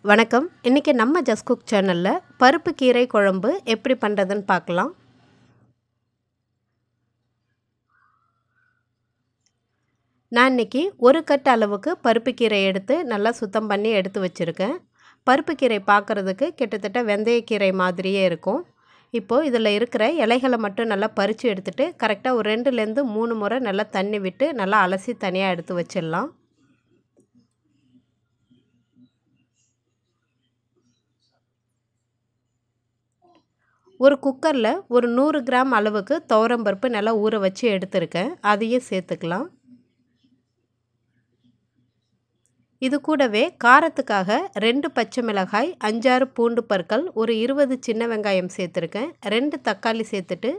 வணக்கம். இன்றைக்கி நம்ம ஜஸ்ட் குக் சேனலில் பருப்பு கீரை குழம்பு எப்படி பண்ணுறதுன்னு பார்க்கலாம். நான் இன்றைக்கி ஒரு கட் அளவுக்கு பருப்பு கீரை எடுத்து நல்லா சுத்தம் பண்ணி எடுத்து வச்சுருக்கேன். பருப்பு கீரை பார்க்குறதுக்கு கிட்டத்தட்ட வெந்தயக்கீரை மாதிரியே இருக்கும். இப்போது இதில் இருக்கிற இலைகளை மட்டும் நல்லா பறித்து எடுத்துகிட்டு கரெக்டாக ஒரு 2லேருந்து 3 முறை நல்லா தண்ணி விட்டு நல்லா அலசி தனியாக எடுத்து வச்சிடலாம். ஒரு குக்கரில் ஒரு 100 கிராம் அளவுக்கு துவரம்பருப்பு நல்லா ஊற வச்சு எடுத்துருக்கேன். அதையும் சேர்த்துக்கலாம். இது கூடவே காரத்துக்காக 2 பச்சை மிளகாய், 5-6 பூண்டு பற்கள், ஒரு 20 சின்ன வெங்காயம் சேர்த்துருக்கேன். 2 தக்காளி சேர்த்துட்டு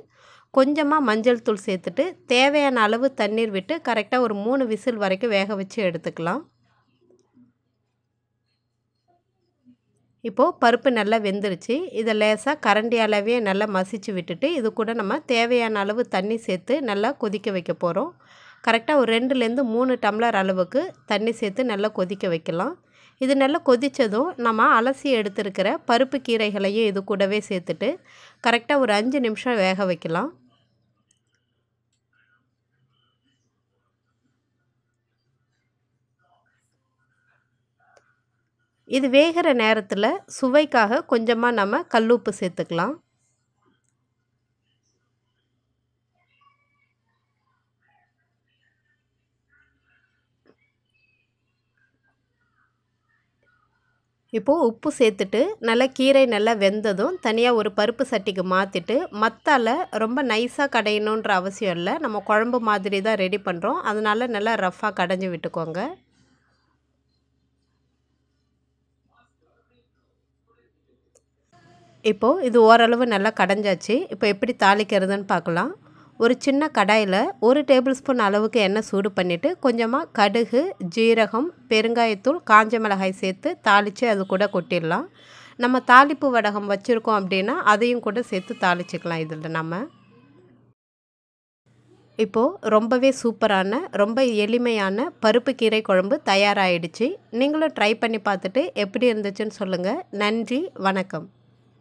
கொஞ்சமாக மஞ்சள் தூள் சேர்த்துட்டு தேவையான அளவு தண்ணீர் விட்டு கரெக்டாக ஒரு 3 விசில் வரைக்கும் வேக வச்சு எடுத்துக்கலாம். இப்போது பருப்பு நல்லா வெந்துருச்சு. இதை லேசாக கரண்டியாலவே நல்லா மசிச்சு விட்டுட்டு இது கூட நம்ம தேவையான அளவு தண்ணி சேர்த்து நல்லா கொதிக்க வைக்க போகிறோம். கரெக்டாக ஒரு 2லேருந்து 3 டம்ளர் அளவுக்கு தண்ணி சேர்த்து நல்லா கொதிக்க வைக்கலாம். இது நல்லா கொதித்ததும் நம்ம அலசி எடுத்துருக்கிற பருப்பு கீரைகளையும் இது கூடவே சேர்த்துட்டு கரெக்டாக ஒரு 5 நிமிஷம் வேக வைக்கலாம். இது வேகிற நேரத்தில் சுவைக்காக கொஞ்சமாக நம்ம கல்லுப்பு சேர்த்துக்கலாம். இப்போது உப்பு சேர்த்துட்டு நல்லா கீரை நல்லா வெந்ததும் தனியாக ஒரு பருப்பு சட்டிக்கு மாற்றிட்டு மத்தால ரொம்ப நைஸாக கடையணுன்ற அவசியம் இல்லை. நம்ம குழம்பு மாதிரி தான் ரெடி பண்ணுறோம். அதனால நல்லா ரஃப்பாக கடைஞ்சி விட்டுக்கோங்க. இப்போது இது ஓரளவு நல்லா கடைஞ்சாச்சு. இப்போ எப்படி தாளிக்கிறதுன்னு பார்க்கலாம். ஒரு சின்ன கடாயில் 1 டேபிள் ஸ்பூன் அளவுக்கு எண்ணெய் சூடு பண்ணிவிட்டு கொஞ்சமாக கடுகு, ஜீரகம், பெருங்காயத்தூள், காஞ்ச மிளகாய் சேர்த்து தாளித்து அது கூட கொட்டிடலாம். நம்ம தாளிப்பு வடகம் வச்சுருக்கோம் அப்படின்னா அதையும் கூட சேர்த்து தாளிச்சிக்கலாம். இதில் நம்ம இப்போது ரொம்பவே சூப்பரான ரொம்ப எளிமையான பருப்பு கீரை குழம்பு தயாராகிடுச்சு. நீங்களும் ட்ரை பண்ணி பார்த்துட்டு எப்படி இருந்துச்சுன்னு சொல்லுங்கள். நன்றி, வணக்கம்.